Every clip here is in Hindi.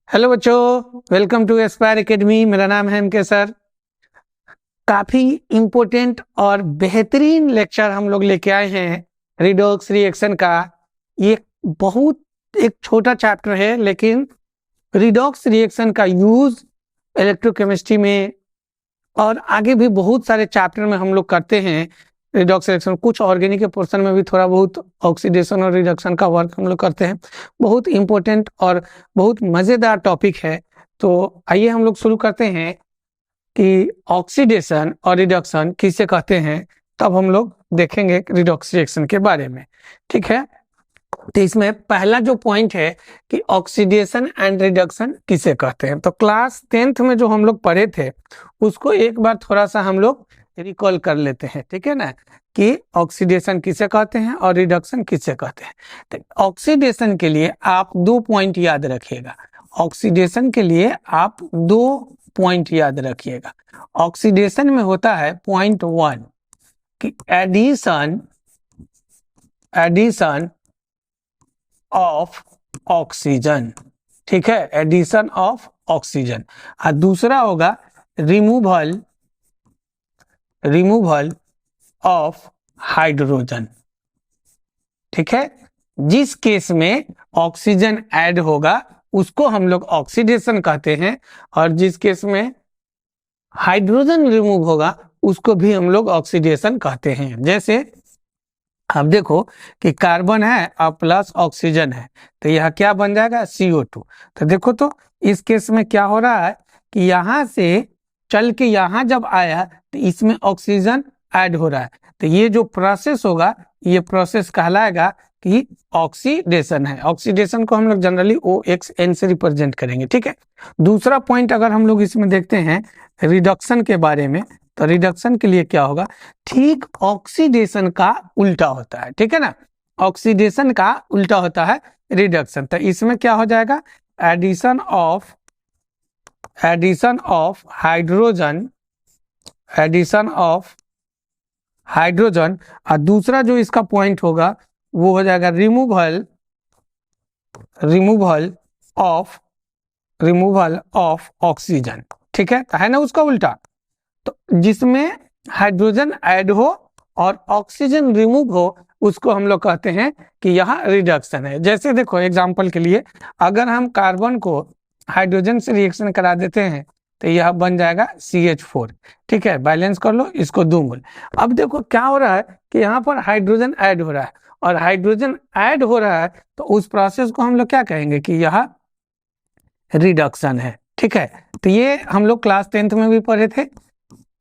हेलो बच्चों, वेलकम टू एस्पायर एकेडमी। मेरा नाम है एमके सर। काफी इम्पोर्टेंट और बेहतरीन लेक्चर हम लोग लेके आए हैं रिडॉक्स रिएक्शन का। ये बहुत एक छोटा चैप्टर है, लेकिन रिडॉक्स रिएक्शन का यूज इलेक्ट्रोकेमिस्ट्री में और आगे भी बहुत सारे चैप्टर में हम लोग करते हैं। रिडॉक्स रिएक्शन कुछ ऑर्गेनिक के पोर्शन में भी थोड़ा बहुत ऑक्सीडेशन और रिडक्शन का वर्क हम लोग करते हैं। बहुत इंपॉर्टेंट और बहुत मज़ेदार टॉपिक है। तो आइए हम लोग शुरू करते हैं कि ऑक्सीडेशन और रिडक्शन किसे कहते हैं, तब हम लोग देखेंगे रिडॉक्स रिएक्शन के बारे में। ठीक है, तो इसमें पहला जो पॉइंट है कि ऑक्सीडेशन एंड रिडक्शन किसे कहते हैं, तो क्लास 10th में जो हम लोग पढ़े थे उसको एक बार थोड़ा सा हम लोग रिकॉल कर लेते हैं। ठीक है ना, कि ऑक्सीडेशन किसे कहते हैं और रिडक्शन किसे कहते हैं। तो ऑक्सीडेशन के लिए आप 2 पॉइंट याद रखिएगा। ऑक्सीडेशन के लिए आप 2 पॉइंट याद रखिएगा। ऑक्सीडेशन में होता है पॉइंट 1 कि एडिशन ऑफ ऑक्सीजन। ठीक है, एडिशन ऑफ ऑक्सीजन। और दूसरा होगा रिमूवल ऑफ हाइड्रोजन। ठीक है, जिस केस में ऑक्सीजन ऐड होगा उसको हम लोग ऑक्सीडेशन कहते हैं, और जिस केस में हाइड्रोजन रिमूव होगा उसको भी हम लोग ऑक्सीडेशन कहते हैं। जैसे अब देखो कि कार्बन है और प्लस ऑक्सीजन है, तो यह क्या बन जाएगा, CO2। तो देखो तो इस केस में क्या हो रहा है कि यहाँ से चल के यहाँ जब आया तो इसमें ऑक्सीजन ऐड हो रहा है। तो ये जो प्रोसेस होगा, ये प्रोसेस कहलाएगा कि ऑक्सीडेशन है। ऑक्सीडेशन को हम लोग जनरली OXN से रिप्रेजेंट करेंगे। ठीक है, दूसरा पॉइंट अगर हम लोग इसमें देखते हैं रिडक्शन के बारे में, तो रिडक्शन के लिए क्या होगा, ठीक ऑक्सीडेशन का उल्टा होता है। ठीक है ना, ऑक्सीडेशन का उल्टा होता है रिडक्शन। तो इसमें क्या हो जाएगा, एडिशन ऑफ हाइड्रोजन और दूसरा जो इसका पॉइंट होगा वो हो जाएगा रिमूवल ऑफ ऑक्सीजन। ठीक है ना, उसका उल्टा। तो जिसमें हाइड्रोजन ऐड हो और ऑक्सीजन रिमूव हो उसको हम लोग कहते हैं कि यह रिडक्शन है। जैसे देखो एग्जांपल के लिए, अगर हम कार्बन को हाइड्रोजन से रिएक्शन करा देते हैं तो यह बन जाएगा CH4। ठीक है, बैलेंस कर लो इसको 2 मोल। अब देखो क्या हो रहा है कि यहाँ पर हाइड्रोजन ऐड हो रहा है, और हाइड्रोजन ऐड हो रहा है तो उस प्रोसेस को हम लोग क्या कहेंगे कि यह रिडक्शन है। ठीक है, तो ये हम लोग क्लास 10th में भी पढ़े थे,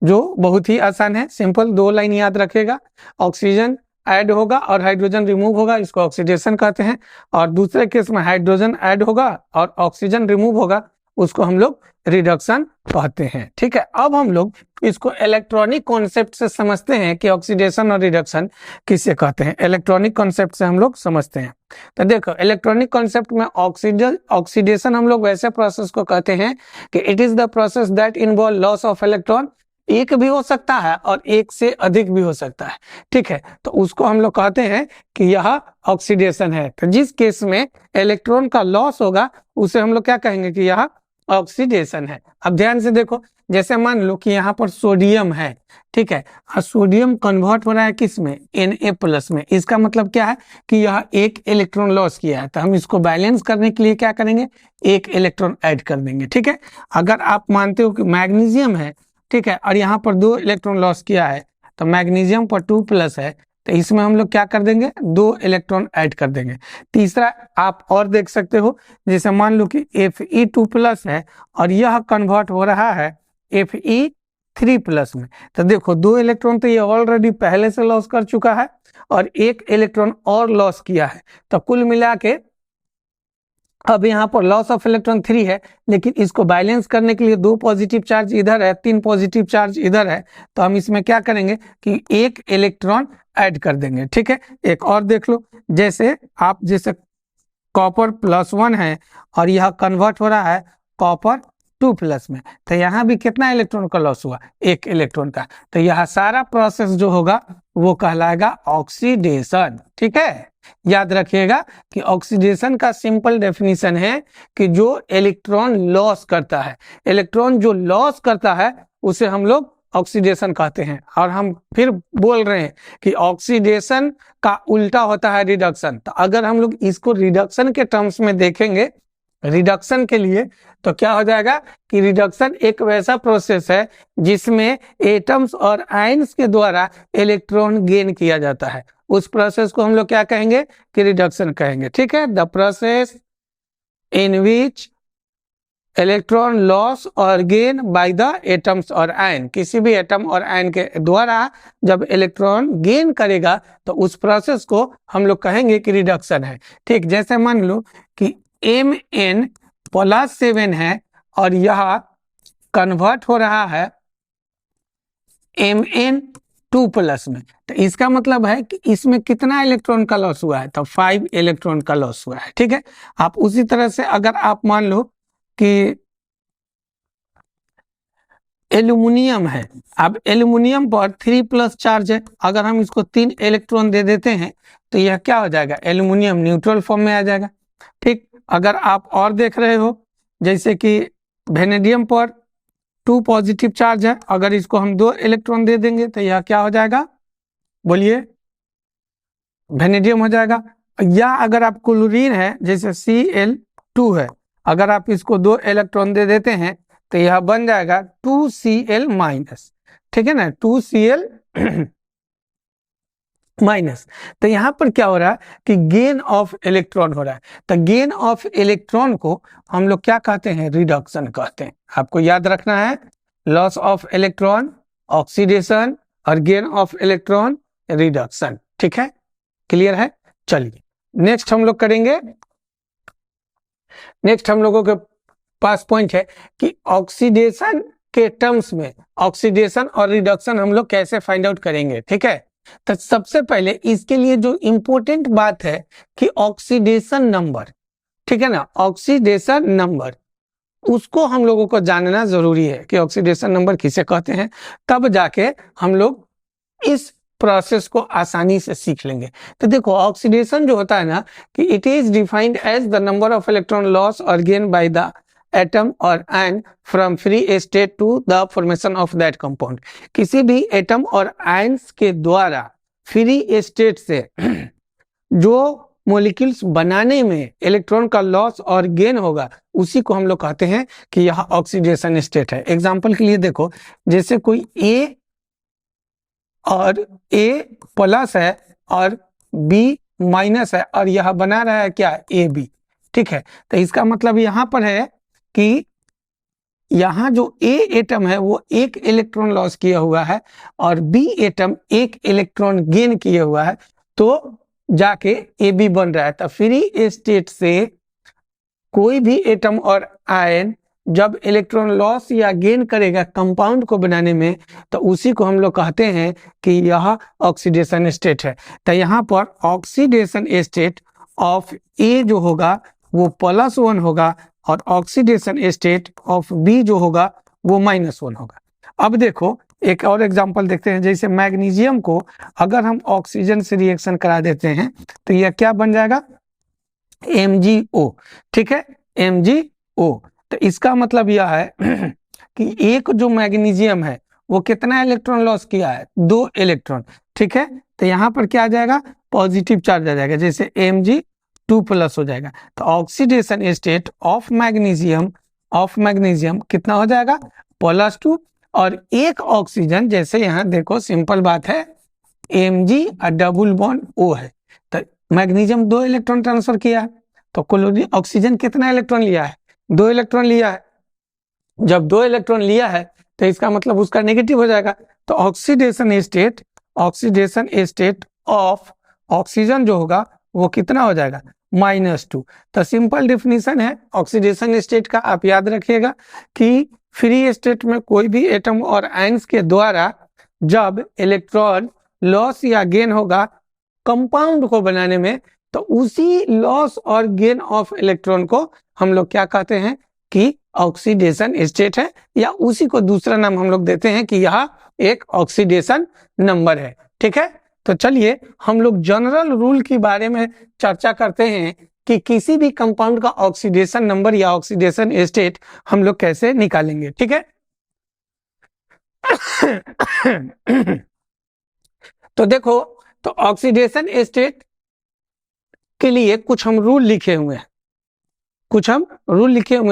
जो बहुत ही आसान है। सिंपल 2 लाइन याद रखेगा, ऑक्सीजन ऐड होगा और हाइड्रोजन रिमूव होगा, इसको ऑक्सीडेशन कहते हैं। और दूसरे केस में हाइड्रोजन ऐड होगा और ऑक्सीजन रिमूव होगा, उसको हम लोग रिडक्शन कहते हैं। ठीक है, अब हम लोग इसको इलेक्ट्रॉनिक कॉन्सेप्ट से समझते हैं कि ऑक्सीडेशन और रिडक्शन किसे कहते हैं। इलेक्ट्रॉनिक कॉन्सेप्ट से हम लोग समझते हैं। तो देखो इलेक्ट्रॉनिक कॉन्सेप्ट में ऑक्सीडेशन हम लोग वैसे प्रोसेस को कहते हैं कि it is the process that involve loss of electron. एक भी हो सकता है और एक से अधिक भी हो सकता है। ठीक है, तो उसको हम लोग कहते हैं कि यह ऑक्सीडेशन है। तो जिस केस में इलेक्ट्रॉन का लॉस होगा उसे हम लोग क्या कहेंगे कि यह ऑक्सीडेशन है। अब ध्यान से देखो, जैसे मान लो कि यहाँ पर सोडियम है। ठीक है, और सोडियम कन्वर्ट हो रहा है किस में, Na+ में। इसका मतलब क्या है कि यह एक इलेक्ट्रॉन लॉस किया है, तो हम इसको बैलेंस करने के लिए क्या करेंगे, एक इलेक्ट्रॉन ऐड कर देंगे। ठीक है, अगर आप मानते हो कि मैग्नीशियम है, ठीक है, और यहाँ पर 2 इलेक्ट्रॉन लॉस किया है, तो मैग्नीशियम पर 2+ है, तो इसमें हम लोग क्या कर देंगे, 2 इलेक्ट्रॉन ऐड कर देंगे। तीसरा आप और देख सकते हो, जैसे मान लो कि Fe2+ है और यह कन्वर्ट हो रहा है Fe3+ में। तो देखो 2 इलेक्ट्रॉन तो ये ऑलरेडी पहले से लॉस कर चुका है और 1 इलेक्ट्रॉन और लॉस किया है, तो कुल मिला के अब यहाँ पर लॉस ऑफ इलेक्ट्रॉन 3 है, लेकिन इसको बैलेंस करने के लिए 2 पॉजिटिव चार्ज इधर है, 3 पॉजिटिव चार्ज इधर है, तो हम इसमें क्या करेंगे कि 1 इलेक्ट्रॉन ऐड कर देंगे। ठीक है, एक और देख लो, जैसे कॉपर +1 है और यह कन्वर्ट हो रहा है कॉपर 2+ में, तो यहाँ भी कितना इलेक्ट्रॉन का लॉस हुआ, 1 इलेक्ट्रॉन का। तो यह सारा प्रोसेस जो होगा वो कहलाएगा ऑक्सीडेशन। ठीक है, याद रखिएगा कि ऑक्सीडेशन का सिंपल डेफिनेशन है कि जो इलेक्ट्रॉन लॉस करता है, इलेक्ट्रॉन जो लॉस करता है उसे हम लोग ऑक्सीडेशन कहते हैं। और हम फिर बोल रहे हैं कि ऑक्सीडेशन का उल्टा होता है रिडक्शन। तो अगर हम लोग इसको रिडक्शन के टर्म्स में देखेंगे, रिडक्शन के लिए, तो क्या हो जाएगा कि रिडक्शन एक वैसा प्रोसेस है जिसमें एटम्स और आयंस के द्वारा इलेक्ट्रॉन गेन किया जाता है। उस प्रोसेस को हम लोग क्या कहेंगे कि रिडक्शन कहेंगे। ठीक है, the process in which electron loss और गेन बाय द एटम्स और आयन, किसी भी एटम और आयन के द्वारा जब इलेक्ट्रॉन गेन करेगा तो उस प्रोसेस को हम लोग कहेंगे कि रिडक्शन है। ठीक, जैसे मान लो कि Mn+7 है और यह कन्वर्ट हो रहा है Mn2+ में, तो इसका मतलब है कि इसमें कितना इलेक्ट्रॉन का लॉस हुआ है, तो 5 इलेक्ट्रॉन का लॉस हुआ है। ठीक है, आप उसी तरह से अगर आप मान लो कि एल्यूमिनियम है, अब एल्यूमिनियम पर 3+ चार्ज है, अगर हम इसको 3 इलेक्ट्रॉन दे देते हैं तो यह क्या हो जाएगा, एल्यूमिनियम न्यूट्रल फॉर्म में आ जाएगा। ठीक, अगर आप और देख रहे हो जैसे कि वेनेडियम पर 2 पॉजिटिव चार्ज है, अगर इसको हम 2 इलेक्ट्रॉन दे देंगे तो यह क्या हो जाएगा, बोलिए, वेनेडियम हो जाएगा। या अगर आप क्लोरीन है जैसे Cl2 है, अगर आप इसको 2 इलेक्ट्रॉन दे देते हैं तो यह बन जाएगा 2Cl-। ठीक है ना, 2Cl-। तो यहां पर क्या हो रहा है कि गेन ऑफ इलेक्ट्रॉन हो रहा है। तो गेन ऑफ इलेक्ट्रॉन को हम लोग क्या कहते हैं, रिडक्शन कहते हैं। आपको याद रखना है, लॉस ऑफ इलेक्ट्रॉन ऑक्सीडेशन और गेन ऑफ इलेक्ट्रॉन रिडक्शन। ठीक है, क्लियर है। चलिए नेक्स्ट हम लोग करेंगे। नेक्स्ट हम लोगों के पास पॉइंट है कि ऑक्सीडेशन के टर्म्स में ऑक्सीडेशन और रिडक्शन हम लोग कैसे फाइंड आउट करेंगे। ठीक है, तो सबसे पहले इसके लिए जो इंपॉर्टेंट बात है कि ऑक्सीडेशन नंबर, ठीक है ना, ऑक्सीडेशन नंबर उसको हम लोगों को जानना जरूरी है कि ऑक्सीडेशन नंबर किसे कहते हैं, तब जाके हम लोग इस प्रोसेस को आसानी से सीख लेंगे। तो देखो ऑक्सीडेशन जो होता है ना कि it is defined as the number of electron loss और गेन बाय द एटम और ion from free state to the formation of that compound. किसी भी एटम और आयंस के द्वारा फ्री स्टेट से जो मॉलिक्यूल्स बनाने में इलेक्ट्रॉन का लॉस और गेन होगा उसी को हम लोग कहते हैं कि यह ऑक्सीडेशन स्टेट है। एग्जांपल के लिए देखो, जैसे कोई A और A+ है और B- है और यह बना रहा है क्या, AB। ठीक है, तो इसका मतलब यहाँ पर है कि यहाँ जो A एटम है वो 1 इलेक्ट्रॉन लॉस किया हुआ है और B एटम 1 इलेक्ट्रॉन गेन किया हुआ है, तो जाके AB बन रहा है। तो फ्री स्टेट से कोई भी एटम और आयन जब इलेक्ट्रॉन लॉस या गेन करेगा कंपाउंड को बनाने में, तो उसी को हम लोग कहते हैं कि यह ऑक्सीडेशन स्टेट है। तो यहाँ पर ऑक्सीडेशन स्टेट ऑफ A जो होगा वो +1 होगा और ऑक्सीडेशन स्टेट ऑफ B जो होगा वो -1 होगा। अब देखो एक और एग्जांपल देखते हैं, जैसे मैग्नीशियम को अगर हम ऑक्सीजन से रिएक्शन करा देते हैं तो यह क्या बन जाएगा, MgO। ठीक है, MgO। तो इसका मतलब यह है कि एक जो मैग्नीशियम है वो कितना इलेक्ट्रॉन लॉस किया है, 2 इलेक्ट्रॉन। ठीक है, तो यहाँ पर क्या आ जाएगा, पॉजिटिव चार्ज आ जाएगा, जैसे Mg2+ हो जाएगा। तो ऑक्सीडेशन स्टेट ऑफ मैग्नीशियम कितना हो जाएगा, +2। और एक ऑक्सीजन, जैसे यहाँ देखो सिंपल बात है, Mg और डबल बॉन्ड O है, तो मैग्नीशियम 2 इलेक्ट्रॉन ट्रांसफर किया है, तो क्लोरीन ऑक्सीजन कितना इलेक्ट्रॉन लिया है, 2 इलेक्ट्रॉन लिया है। जब 2 इलेक्ट्रॉन लिया है तो इसका मतलब उसका नेगेटिव हो जाएगा। तो ऑक्सीडेशन स्टेट ऑफ ऑक्सीजन जो होगा वो कितना हो जाएगा, -2। तो सिंपल डिफिनीशन है ऑक्सीडेशन स्टेट का, आप याद रखिएगा कि फ्री स्टेट में कोई भी एटम और आयंस के द्वारा जब इलेक्ट्रॉन लॉस या गेन होगा कंपाउंड को बनाने में, तो उसी लॉस और गेन ऑफ इलेक्ट्रॉन को हम लोग क्या कहते हैं कि ऑक्सीडेशन स्टेट है, या उसी को दूसरा नाम हम लोग देते हैं कि यह एक ऑक्सीडेशन नंबर है। ठीक है, तो चलिए हम लोग जनरल रूल के बारे में चर्चा करते हैं कि किसी भी कंपाउंड का ऑक्सीडेशन नंबर या ऑक्सीडेशन स्टेट हम लोग कैसे निकालेंगे, ठीक है। तो देखो, तो ऑक्सीडेशन स्टेट के लिए कुछ हम रूल लिखे हुए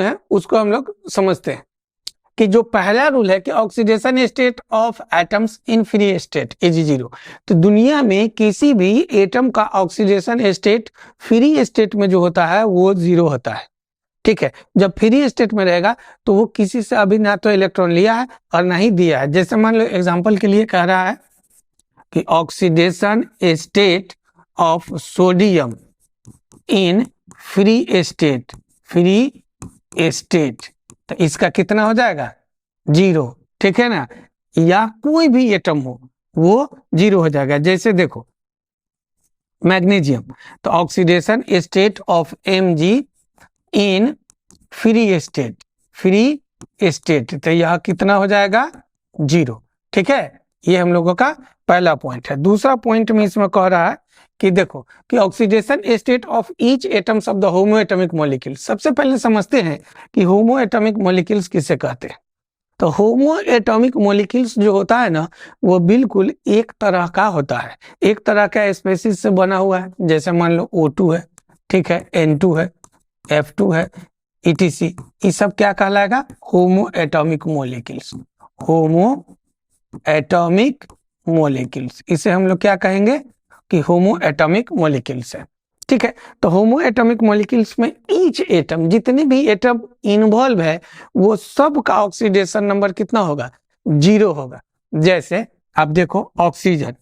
हैं, उसको हम लोग समझते हैं कि जो पहला रूल है कि oxidation state of atoms in free state is 0। तो दुनिया में किसी भी एटम का ऑक्सीडेशन स्टेट फ्री स्टेट में जो होता है वो 0 होता है, ठीक है। जब फ्री स्टेट में रहेगा तो वो किसी से अभी ना तो इलेक्ट्रॉन लिया है और ना ही दिया है। जैसे मान लो एग्जांपल के लिए कह रहा है कि oxidation state of sodium in free state, तो इसका कितना हो जाएगा 0, ठीक है ना। या कोई भी एटम हो वो 0 हो जाएगा। जैसे देखो मैग्नीशियम, तो oxidation state of Mg in free state, तो यह कितना हो जाएगा 0, ठीक है। ये हम लोगों का पहला पॉइंट है। दूसरा पॉइंट में इसमें कह रहा है कि देखो कि oxidation state of each atoms of the homo atomic molecule. सबसे पहले समझते हैं कि होमो एटॉमिक मॉलिक्यूल्स किसे कहते हैं। तो होमो एटॉमिक मॉलिक्यूल्स जो होता है ना, वो बिल्कुल एक तरह का होता है, एक तरह का स्पेसीज से बना हुआ है। जैसे मान लो O2 है, ठीक है, N2 है, F2 है, ETC, ये सब क्या कहलाएगा होमो एटॉमिक मॉलिक्यूल्स। इसे हम लोग क्या कहेंगे कि होमो एटॉमिक मॉलिक्यूल्स है, ठीक है। तो होमो एटॉमिक मॉलिक्यूल्स में ईच एटम, जितने भी एटम इन्वॉल्व है, वो सब का ऑक्सीडेशन नंबर कितना होगा 0 होगा। जैसे आप देखो ऑक्सीजन,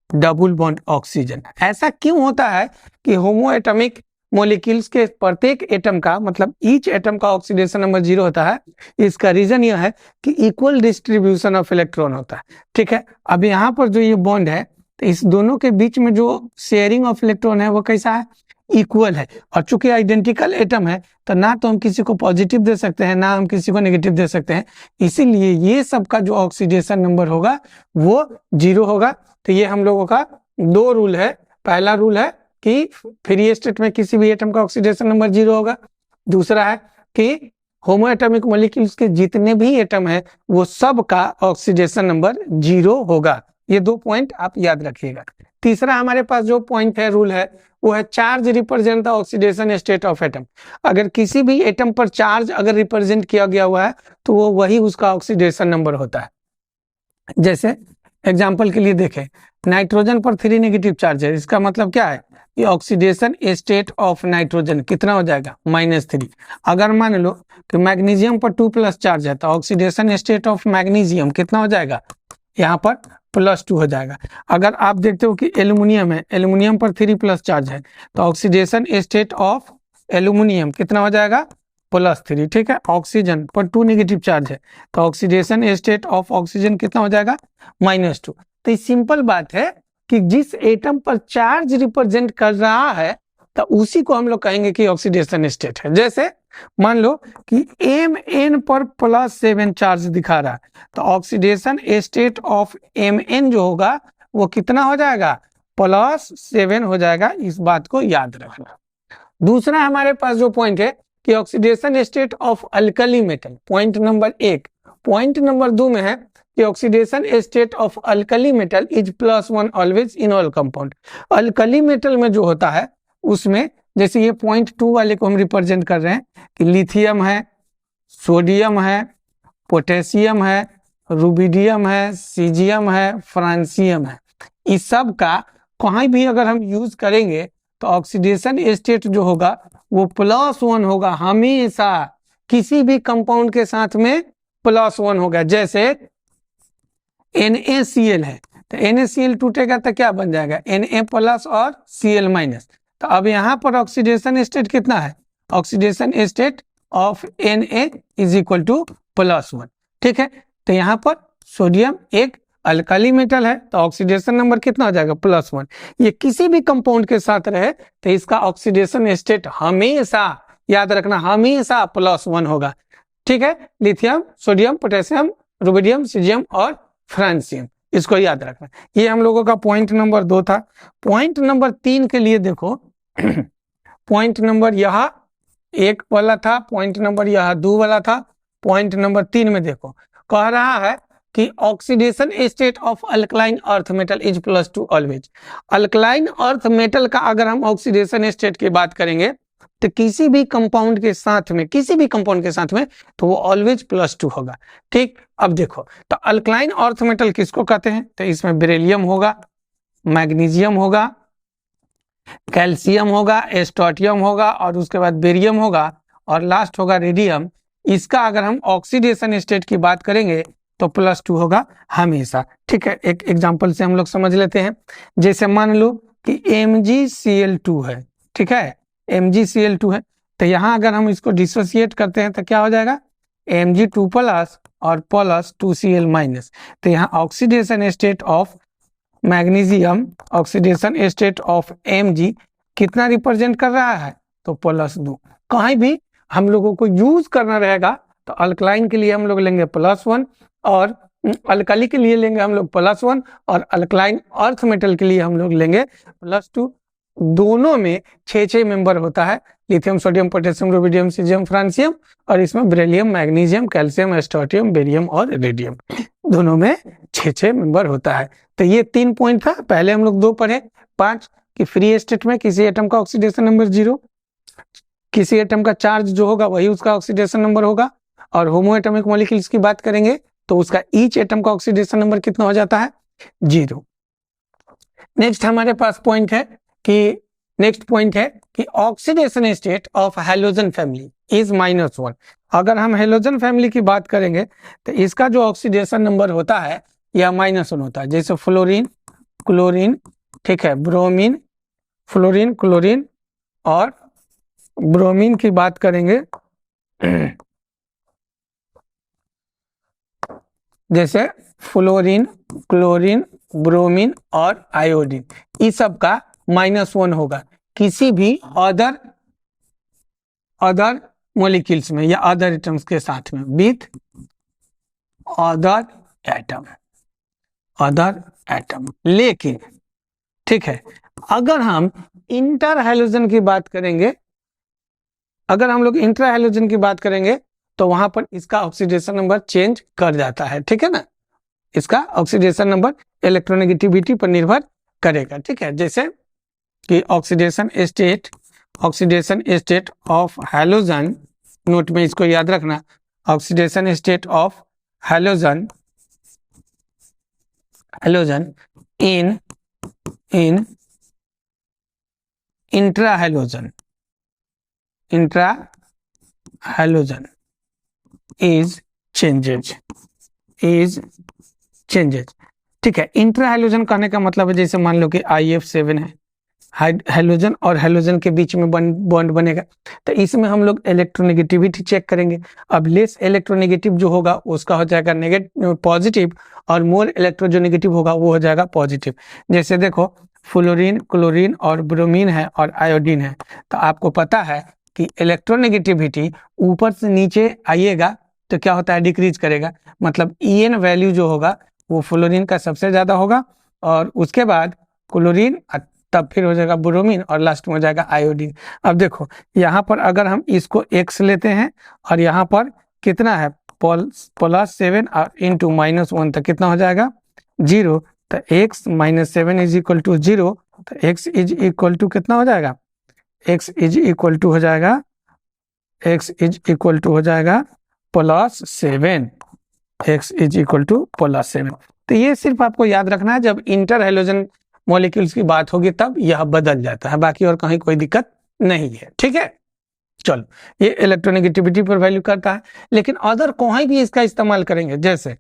डबल बॉन्ड ऑक्सीजन। ऐसा क्यों होता है कि होमो एटॉमिक मॉलिक्यूल्स के प्रत्येक एटम का मतलब ईच एटम का ऑक्सीडेशन नंबर 0 होता है? इसका रीजन यह है कि इक्वल डिस्ट्रीब्यूशन ऑफ इलेक्ट्रॉन होता है, ठीक है। अब यहाँ पर जो ये बॉन्ड है, तो इस दोनों के बीच में जो शेयरिंग ऑफ इलेक्ट्रॉन है वो कैसा है, इक्वल है। और चूंकि आइडेंटिकल एटम है तो ना तो हम किसी को पॉजिटिव दे सकते हैं, ना हम किसी को नेगेटिव दे सकते हैं। इसीलिए ये सब का जो ऑक्सीडेशन नंबर होगा वो 0 होगा। तो ये हम लोगों का 2 रूल है। पहला रूल है कि फ्री स्टेट में किसी भी एटम का ऑक्सीडेशन नंबर 0 होगा। दूसरा है कि होमो एटॉमिक मॉलिक्यूल्स के जितने भी एटम है वो सब का ऑक्सीडेशन नंबर 0 होगा। ये 2 पॉइंट आप याद रखिएगा। तीसरा हमारे पास जो पॉइंट है, रूल है, वो है charge represent the oxidation state of atom. अगर किसी भी एटम पर चार्ज अगर रिप्रेजेंट किया गया हुआ है तो वो वही उसका ऑक्सीडेशन नंबर होता है। जैसे एग्जाम्पल के लिए देखें, नाइट्रोजन पर 3 नेगेटिव चार्ज है। इसका मतलब क्या है कि ऑक्सीडेशन स्टेट ऑफ नाइट्रोजन कितना हो जाएगा -3। अगर मान लो कि मैग्नीशियम पर 2+ चार्ज है तो ऑक्सीडेशन स्टेट ऑफ मैग्नीशियम कितना हो जाएगा, यहाँ पर +2 हो जाएगा। अगर आप देखते हो कि एल्यूमिनियम है, एल्यूमिनियम पर 3+ चार्ज है तो ऑक्सीडेशन स्टेट ऑफ एल्यूमिनियम कितना हो जाएगा +3, ठीक है। ऑक्सीजन पर 2 नेगेटिव चार्ज है तो ऑक्सीडेशन स्टेट ऑफ ऑक्सीजन कितना हो जाएगा -2। तो सिंपल बात है कि जिस एटम पर चार्ज रिप्रेजेंट कर रहा है तो उसी को हम लोग कहेंगे कि ऑक्सीडेशन स्टेट है। जैसे मान लो कि Mn पर +7 चार्ज दिखा रहा है तो ऑक्सीडेशन स्टेट ऑफ Mn जो होगा वो कितना हो जाएगा +7 हो जाएगा। इस बात को याद रखना। दूसरा हमारे पास जो पॉइंट है कि oxidation state of alkali metal, point number 1। Point number 2 में है कि oxidation state of alkali metal is +1 always in all compound. Alkali metal में जो होता है उसमें, जैसे ये पॉइंट 2 वाले को हम रिप्रेजेंट कर रहे हैं कि लिथियम है, सोडियम है, पोटेशियम है, रुबिडियम है, सीजियम है, फ्रांसियम है। इस सब का कहीं भी अगर हम यूज करेंगे तो ऑक्सीडेशन स्टेट जो होगा वो +1 होगा हमेशा। किसी भी कंपाउंड के साथ में +1 होगा। जैसे NaCl है तो NaCl टूटेगा तो क्या बन जाएगा Na+ और Cl-। तो अब यहाँ पर ऑक्सीडेशन स्टेट कितना है, ऑक्सीडेशन स्टेट ऑफ Na = +1, ठीक है। तो यहाँ पर सोडियम एक अल्कली मेटल है तो ऑक्सीडेशन नंबर कितना हो जाएगा +1। ये किसी भी कंपाउंड के साथ रहे तो इसका ऑक्सीडेशन स्टेट हमेशा, याद रखना, हमेशा +1 होगा, ठीक है। Lithium, sodium, potassium, rubidium, caesium और फ्रांसियम, इसको याद रखना। ये हम लोगों का पॉइंट नंबर 2 था। पॉइंट नंबर 3 के लिए देखो पॉइंट नंबर यहाँ 1 वाला था, पॉइंट नंबर यहाँ 2 वाला था, पॉइंट नंबर 3 में देखो कह रहा है कि oxidation state of alkaline earth metal is +2 always. Alkaline earth metal का अगर हम ऑक्सीडेशन स्टेट की बात करेंगे तो किसी भी कंपाउंड के साथ में तो वो ऑलवेज +2 होगा। ठीक, अब देखो तो अल्कलाइन अर्थ मेटल किसको कहते हैं, तो इसमें बेरिलियम होगा, मैग्नीशियम होगा, कैल्शियम होगा, एस्टोटियम होगा और उसके बाद बेरियम होगा और लास्ट होगा रेडियम। इसका अगर हम ऑक्सीडेशन स्टेट की बात करेंगे तो +2 होगा हमेशा। ठीक है, एक एग्जांपल से हम लोग समझ लेते हैं। जैसे मान लो कि MgCl2 है, ठीक है, MgCl2 है, तो यहाँ अगर हम इसको डिसोसिएट करते हैं तो क्या हो जाएगा, Mg2+ और +2Cl-। तो यहाँ oxidation state of magnesium, oxidation state of Mg कितना रिप्रेजेंट कर रहा है, तो +2। कहीं भी हम लोगों को यूज करना रहेगा तो अल्कलाइन के लिए हम लोग लेंगे +1 और अल्कली के लिए लेंगे हम लोग +1 और अल्कलाइन अर्थ मेटल के लिए हम लोग लेंगे +2। दोनों में 6 मेंबर होता है, lithium, sodium, potassium, rubidium, caesium, francium, और इसमें बेरिलियम, मैग्नीशियम, कैल्शियम, एस्टोटियम, बेरियम और रेडियम, दोनों में 6 मेंबर होता है। तो ये 3 पॉइंट था। पहले हम लोग 2 पढ़े। 5 कि फ्री स्टेट में किसी एटम का ऑक्सीडेशन नंबर 0, किसी एटम का चार्ज जो होगा वही उसका ऑक्सीडेशन नंबर होगा, और होमो एटॉमिक मॉलिक्यूल्स की बात करेंगे तो उसका ईच एटम का ऑक्सीडेशन नंबर कितना हो जाता है, 0। नेक्स्ट हमारे पास पॉइंट है कि oxidation state of halogen family is -1। अगर हम हैलोजन फैमिली की बात करेंगे तो इसका जो ऑक्सीडेशन नंबर होता है यह -1 होता है। जैसे फ्लोरीन, क्लोरीन, ठीक है, ब्रोमीन, फ्लोरीन, क्लोरीन और ब्रोमीन की बात करेंगे जैसे फ्लोरीन, क्लोरीन, ब्रोमीन और आयोडीन, इस सब का -1 होगा किसी भी अदर मॉलिक्यूल्स में या अदर एटम्स के साथ में, विथ अदर एटम। लेकिन ठीक है, अगर हम इंटर हैलोजन की बात करेंगे, तो वहां पर इसका ऑक्सीडेशन नंबर चेंज कर जाता है। ठीक है ना, इसका ऑक्सीडेशन नंबर इलेक्ट्रोनेगेटिविटी पर निर्भर करेगा। ठीक है, जैसे कि oxidation state of halogen, note में इसको याद रखना, oxidation state of halogen in intrahalogen is changes. ठीक है, इंट्राहैलोजन कहने का मतलब है जैसे मान लो कि IF7 है, हैलोजन और हैलोजन के बीच में बॉन्ड बनेगा, तो इसमें हम लोग इलेक्ट्रोनेगेटिविटी चेक करेंगे। अब लेस इलेक्ट्रोनेगेटिव जो होगा उसका हो जाएगा पॉजिटिव, और मोर इलेक्ट्रो जो नेगेटिव होगा वो हो जाएगा पॉजिटिव। जैसे देखो फ्लोरीन, क्लोरीन और ब्रोमीन है और आयोडीन है, तो आपको पता है कि इलेक्ट्रोनेगेटिविटी ऊपर से नीचे आइएगा तो क्या होता है, डिक्रीज करेगा। मतलब EN वैल्यू जो होगा वो फ्लोरीन का सबसे ज़्यादा होगा, और उसके बाद क्लोरीन, तब फिर हो जाएगा ब्रोमीन और लास्ट में हो जाएगा आयोडीन। अब देखो यहाँ पर अगर हम इसको X लेते हैं और यहाँ पर कितना है +7 और इंटू -1, तो कितना हो जाएगा 0। तो X - 7 इज इक्वल टू 0, तो X इज इक्वल टू कितना हो जाएगा, X इज इक्वल टू हो जाएगा +7, X इज इक्वल टू +7। तो ये सिर्फ आपको याद रखना है, जब इंटर हैलोजन मॉलिक्यूल्स की बात होगी तब यह बदल जाता है, बाकी और कहीं कोई दिक्कत नहीं है। ठीक है, चलो ये इलेक्ट्रोनेगेटिविटी पर वैल्यू करता है, लेकिन अदर कहीं भी इसका इस्तेमाल करेंगे। जैसे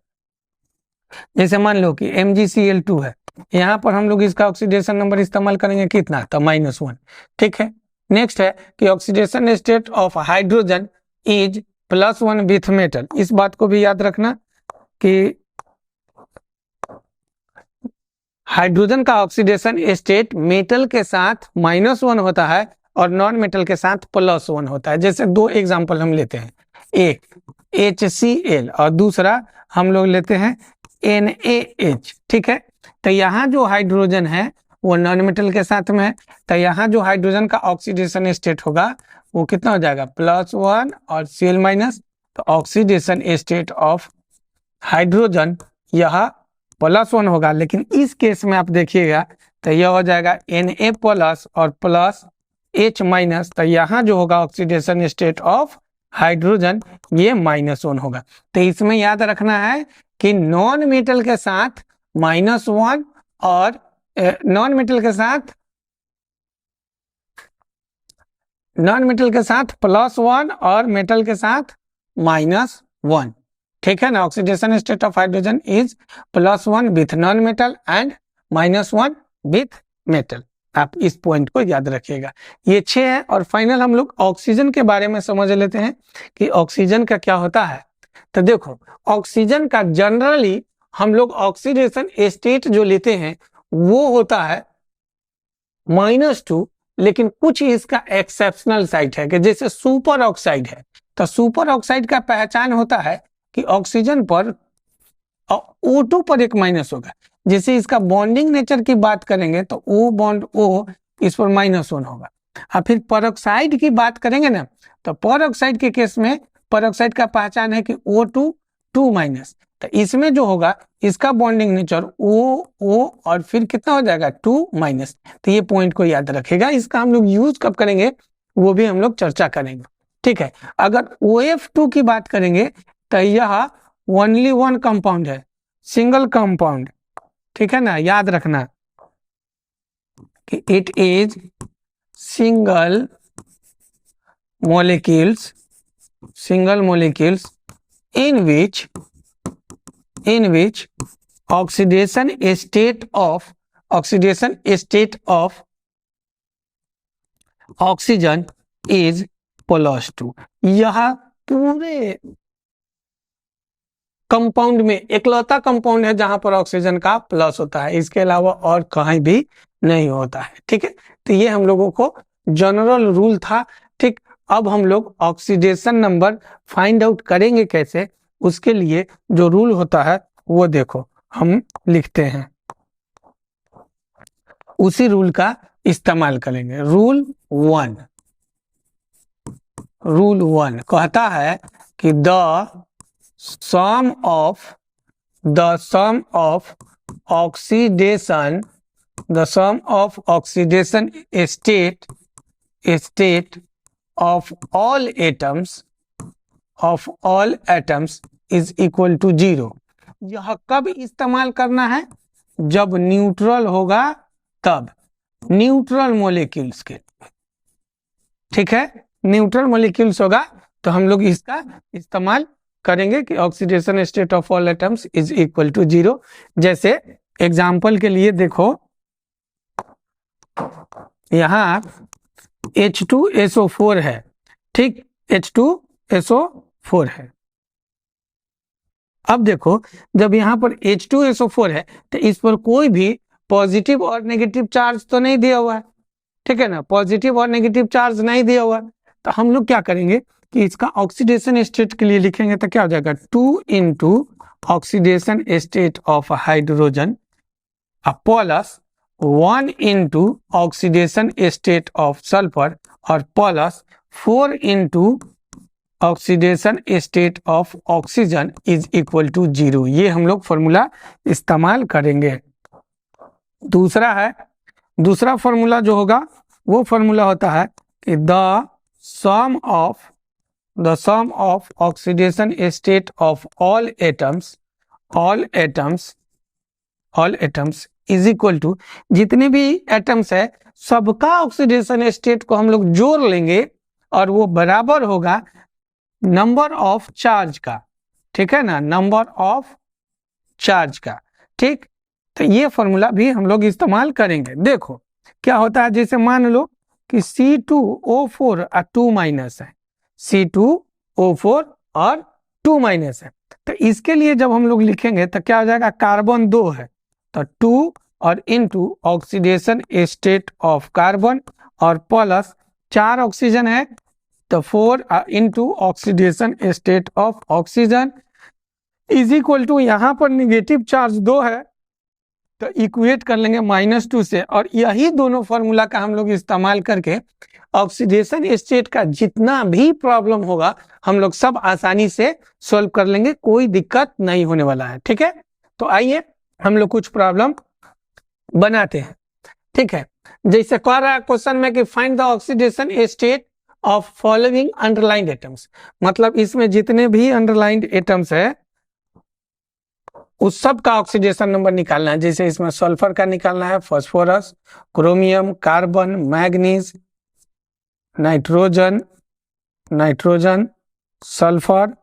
मान लो कि MgCl2 है, यहाँ पर हम लोग इसका ऑक्सीडेशन नंबर इस्तेमाल करेंगे कितना, तो -1। ठीक है, नेक्स्ट है कि oxidation state of hydrogen is +1 with metal. इस बात को भी याद रखना कि हाइड्रोजन का ऑक्सीडेशन स्टेट मेटल के साथ -1 होता है और नॉन मेटल के साथ +1 होता है। जैसे 2 एग्जांपल हम लेते हैं, एक HCl और दूसरा हम लोग लेते हैं NaH, ठीक है। तो यहाँ जो हाइड्रोजन है वो नॉन मेटल के साथ में है, तो यहाँ जो हाइड्रोजन का ऑक्सीडेशन स्टेट होगा वो कितना हो जाएगा, +1 और Cl-। तो ऑक्सीडेशन स्टेट ऑफ हाइड्रोजन यह +1 होगा, लेकिन इस केस में आप देखिएगा तो यह हो जाएगा Na+ और +H-। तो यहाँ जो होगा ऑक्सीडेशन स्टेट ऑफ हाइड्रोजन ये -1 होगा। तो इसमें याद रखना है कि नॉन मेटल के साथ -1 और नॉन मेटल के साथ +1 और मेटल के साथ -1, ठीक है ना। Oxidation state of hydrogen is +1 with non metal and -1 with metal. आप इस पॉइंट को याद रखिएगा। ये 6 है। और फाइनल हम लोग ऑक्सीजन के बारे में समझ लेते हैं कि ऑक्सीजन का क्या होता है। तो देखो, ऑक्सीजन का जनरली हम लोग ऑक्सीडेशन स्टेट जो लेते हैं वो होता है -2, लेकिन कुछ इसका एक्सेप्शनल साइट है कि जैसे सुपर ऑक्साइड है। तो सुपर ऑक्साइड का पहचान होता है कि ऑक्सीजन पर O2 पर एक माइनस होगा। जैसे इसका बॉन्डिंग नेचर की बात करेंगे तो O बॉन्ड O इस पर -1 होगा। और फिर परऑक्साइड की बात करेंगे ना, तो परऑक्साइड के केस में परऑक्साइड का पहचान है कि O2 2-। तो इसमें जो होगा इसका बॉन्डिंग नेचर O और फिर कितना हो जाएगा 2-। तो ये पॉइंट को याद रखेगा। इसका हम लोग यूज कब करेंगे वो भी हम लोग चर्चा करेंगे, ठीक है। अगर OF2 की बात करेंगे तो यह ओनली वन कंपाउंड है, सिंगल कंपाउंड, ठीक है ना। याद रखना कि it is single molecules in which oxidation state of oxygen is +2। यह पूरे कंपाउंड में इकलौता कंपाउंड है जहां पर ऑक्सीजन का प्लस होता है, इसके अलावा और कहीं भी नहीं होता है, ठीक है। तो ये हम लोगों को जनरल रूल था, ठीक। अब हम लोग ऑक्सीडेशन नंबर फाइंड आउट करेंगे कैसे, उसके लिए जो रूल होता है वो देखो हम लिखते हैं, उसी रूल का इस्तेमाल करेंगे। रूल 1 कहता है कि the sum of oxidation state of all atoms is equal to 0। यह कब इस्तेमाल करना है, जब न्यूट्रल होगा तब, न्यूट्रल मॉलिक्यूल्स के, ठीक है। न्यूट्रल मॉलिक्यूल्स होगा तो हम लोग इसका इस्तेमाल करेंगे कि oxidation state of all atoms is equal to 0। जैसे एग्जाम्पल के लिए देखो, यहाँ H2SO4 है, ठीक, H2SO4 है। अब देखो, जब यहाँ पर H2SO4 है तो इस पर कोई भी पॉजिटिव और नेगेटिव चार्ज तो नहीं दिया हुआ है, ठीक है ना। पॉजिटिव और नेगेटिव चार्ज नहीं दिया हुआ है, तो हम लोग क्या करेंगे कि इसका ऑक्सीडेशन स्टेट के लिए लिखेंगे तो क्या हो जाएगा, 2 × oxidation state of hydrogen plus 1 × oxidation state of sulphur और +4 × oxidation state of oxygen is equal to 0। ये हम लोग फॉर्मूला इस्तेमाल करेंगे। दूसरा फॉर्मूला जो होगा वो फॉर्मूला होता है कि the sum of oxidation state of all atoms is equal to, जितने भी एटम्स है सबका ऑक्सीडेशन स्टेट को हम लोग जोड़ लेंगे और वो बराबर होगा नंबर ऑफ चार्ज का, ठीक है ना, नंबर ऑफ चार्ज का, ठीक। तो ये फॉर्मूला भी हम लोग इस्तेमाल करेंगे। देखो क्या होता है, जैसे मान लो कि C2O4 और 2- है, C2O4 और 2- है, तो इसके लिए जब हम लोग लिखेंगे तो क्या हो जाएगा, कार्बन 2 है तो 2 और into oxidation state of carbon और प्लस 4 ऑक्सीजन है तो 4 × oxidation state of oxygen is equal to, यहाँ पर निगेटिव चार्ज 2 है तो इक्वेट कर लेंगे -2 से, और यही दोनों फॉर्मूला का हम लोग इस्तेमाल करके ऑक्सीडेशन स्टेट का जितना भी प्रॉब्लम होगा हम लोग सब आसानी से सॉल्व कर लेंगे, कोई दिक्कत नहीं होने वाला है। ठीक है, तो आइए हम लोग कुछ प्रॉब्लम बनाते हैं। ठीक है, जैसे कह रहा है क्वेश्चन में कि find the oxidation state of following underlined atoms, मतलब इसमें जितने भी अंडरलाइंड एटम्स है उस सब का ऑक्सीडेशन नंबर निकालना है। जैसे इसमें सल्फर का निकालना है, phosphorus, chromium, carbon, manganese, nitrogen, sulphur,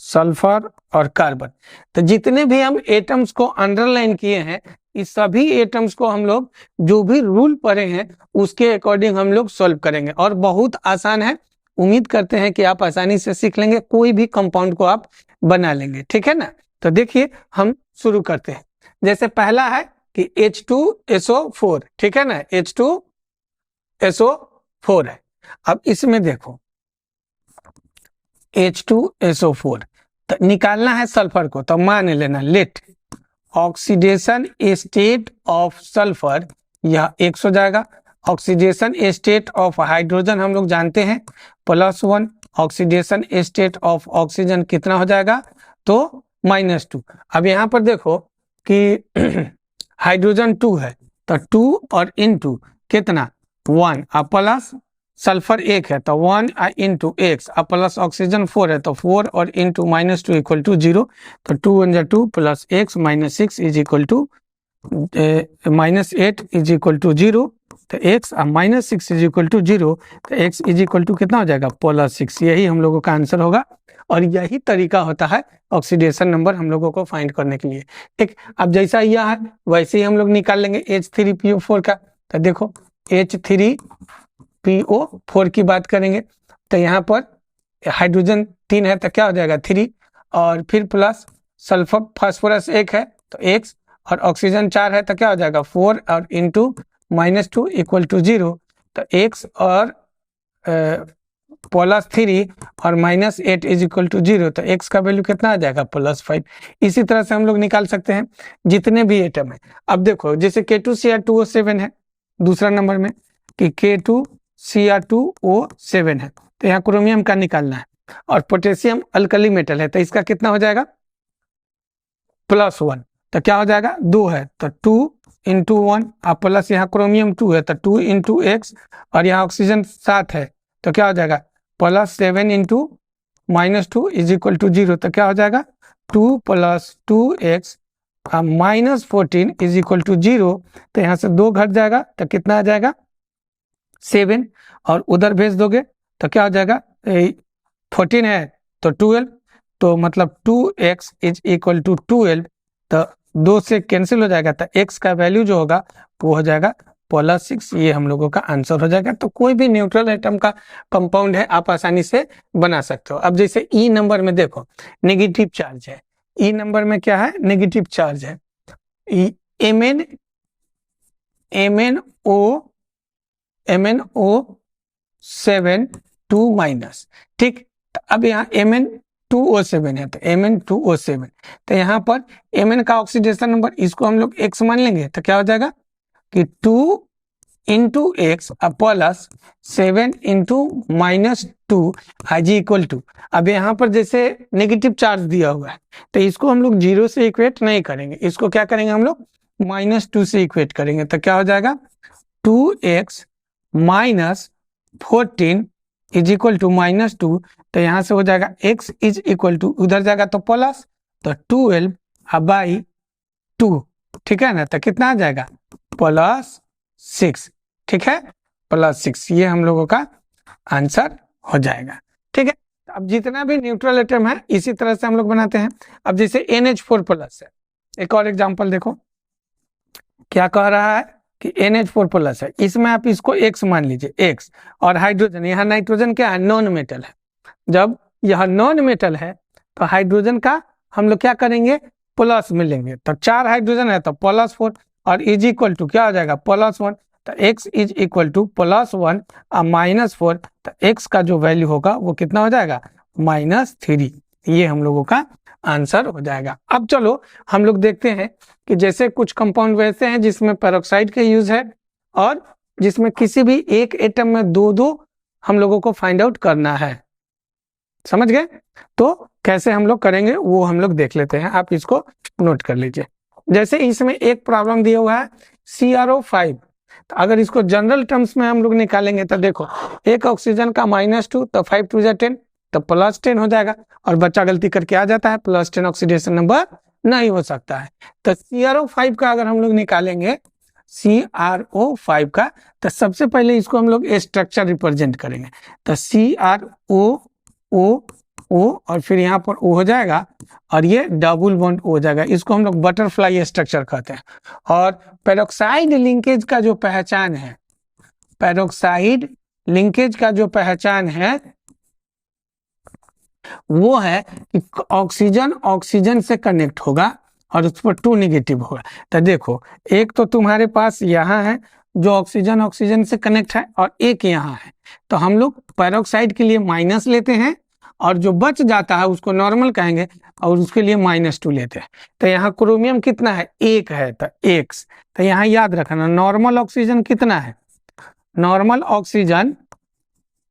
sulphur और कार्बन। तो जितने भी हम एटम्स को अंडरलाइन किए हैं इस सभी एटम्स को हम लोग जो भी रूल पढ़े हैं उसके अकॉर्डिंग हम लोग सॉल्व करेंगे, और बहुत आसान है। उम्मीद करते हैं कि आप आसानी से सीख लेंगे, कोई भी कंपाउंड को आप बना लेंगे। ठीक है ना, तो देखिए हम शुरू करते हैं। जैसे पहला है कि H2SO4, ठीक है ना, H2SO4 है। अब इसमें देखो H2SO4 तो निकालना है सल्फर को, तो मान लेना let oxidation state of sulphur, यह 1 हो जाएगा। ऑक्सीडेशन स्टेट ऑफ हाइड्रोजन हम लोग जानते हैं +1, ऑक्सीडेशन स्टेट ऑफ ऑक्सीजन कितना हो जाएगा, तो -2। अब यहाँ पर देखो कि हाइड्रोजन 2 है तो 2 और इनटू कितना 1, अब प्लस सल्फर 1 है तो 1 इंटू x, अब प्लस ऑक्सीजन 4 है तो 4 और इंटू -2 इक्वल टू 0, तो 2 1 जा 2 plus x -6 is equal to -8 is equal to 0, तो x -6 इज इक्वल टू 0, तो x इज इक्वल टू कितना हो जाएगा +6। यही हम लोगों का आंसर होगा, और यही तरीका होता है ऑक्सीडेशन नंबर हम लोगों को फाइंड करने के लिए। ठीक, अब जैसा यह है वैसे ही हम लोग निकाल लेंगे H3PO4 का। तो देखो H3PO4 की बात करेंगे तो यहाँ पर हाइड्रोजन 3 है तो क्या हो जाएगा 3, और फिर प्लस सल्फर फास्फोरस 1 है तो x, और ऑक्सीजन 4 है तो क्या हो जाएगा 4 और इंटू -2 इक्वल टू 0, तो x और +3 और -8 इज इक्वल टू 0, तो x का वैल्यू कितना आ जाएगा +5। इसी तरह से हम लोग निकाल सकते हैं जितने भी एटम है। अब देखो जैसे K2Cr2O7 है दूसरा नंबर में, कि K2Cr2O7 है तो यहाँ क्रोमियम का निकालना है, और पोटेशियम अल्कली मेटल है तो इसका कितना हो जाएगा +1, तो क्या हो जाएगा 2 है तो 2 इंटू 1, अब प्लस यहाँ क्रोमियम 2 है तो 2 इंटू x, और यहाँ ऑक्सीजन 7 है तो क्या हो जाएगा +7 इंटू -2 इज इक्वल टू 0, तो क्या हो जाएगा 2 + 2x -14 इज इक्वल टू 0, तो यहाँ से 2 घट जाएगा तो कितना आ जाएगा 7, और उधर भेज दोगे तो क्या हो जाएगा 14 है तो 12, तो मतलब 2x इज इक्वल टू 12, तो 2 से कैंसिल हो जाएगा तो x का वैल्यू जो होगा वो हो जाएगा +6। ये हम लोगों का आंसर हो जाएगा। तो कोई भी न्यूट्रल एटम का कंपाउंड है आप आसानी से बना सकते हो। अब जैसे ई नंबर में देखो नेगेटिव चार्ज है, ई नंबर में क्या है नेगेटिव चार्ज है, MnO7 2-, ठीक। अब यहाँ Mn2O7 है तो Mn2O7, तो यहाँ पर Mn का ऑक्सीडेशन नंबर इसको हम लोग x मान लेंगे तो क्या हो जाएगा कि 2 into x plus 7 into -2 is equal to, अब यहाँ पर जैसे नेगेटिव चार्ज दिया हुआ है तो इसको हम लोग 0 से इक्वेट नहीं करेंगे, इसको क्या करेंगे हम लोग -2 से इक्वेट करेंगे, तो क्या हो जाएगा 2x - 14 इज इक्वल टू -2, तो यहाँ से हो जाएगा x इज इक्वल टू उधर जाएगा तो प्लस, तो 12/2, ठीक है ना, तो कितना आ जाएगा +6, ठीक है +6। ये हम लोगों का आंसर हो जाएगा। ठीक है, अब जितना भी न्यूट्रल एटम है इसी तरह से हम लोग बनाते हैं। अब जैसे NH4+ है, एक और एग्जांपल देखो क्या कह रहा है कि NH4+ है, इसमें आप इसको x मान लीजिए x, और हाइड्रोजन, यहाँ नाइट्रोजन क्या है नॉन मेटल है, जब यह नॉन मेटल है तो हाइड्रोजन का हम लोग क्या करेंगे प्लस में लेंगे, तो 4 हाइड्रोजन है तो +4, और इज इक्वल टू क्या हो जाएगा +1, तो x इज इक्वल टू +1 और -4, तो x का जो वैल्यू होगा वो कितना हो जाएगा -3। ये हम लोगों का आंसर हो जाएगा। अब चलो हम लोग देखते हैं कि जैसे कुछ कंपाउंड वैसे हैं जिसमें पेरोक्साइड का यूज है और जिसमें किसी भी एक एटम में दो दो हम लोगों को फाइंड आउट करना है। समझ गए? तो कैसे हम लोग करेंगे वो हम लोग देख लेते हैं, आप इसको नोट कर लीजिए। जैसे इसमें एक प्रॉब्लम दिया हुआ है CrO5, तो अगर इसको जनरल टर्म्स में हम लोग निकालेंगे तो देखो एक ऑक्सीजन का -2 तो 5 2 जा 10 तो +10 हो जाएगा, और बच्चा गलती करके आ जाता है +10 ऑक्सीडेशन नंबर नहीं हो सकता है। तो CrO5 का अगर हम लोग निकालेंगे CrO5 का, तो सबसे पहले इसको हम लोग स्ट्रक्चर रिप्रेजेंट करेंगे। तो CrO और फिर यहाँ पर O हो जाएगा और ये डबल बॉन्ड हो जाएगा, इसको हम लोग बटरफ्लाई स्ट्रक्चर कहते हैं। और पेरोक्साइड लिंकेज का जो पहचान है, पेरोक्साइड लिंकेज का जो पहचान है वो है कि ऑक्सीजन ऑक्सीजन से कनेक्ट होगा और उस पर 2 नेगेटिव होगा। तो देखो एक तो तुम्हारे पास यहाँ है जो ऑक्सीजन ऑक्सीजन से कनेक्ट है और एक यहाँ है, तो हम लोग पेरोक्साइड के लिए माइनस लेते हैं और जो बच जाता है उसको नॉर्मल कहेंगे और उसके लिए -2 लेते हैं। तो यहाँ क्रोमियम कितना है? 1 है, तो X। तो यहाँ याद रखना नॉर्मल ऑक्सीजन कितना है? नॉर्मल ऑक्सीजन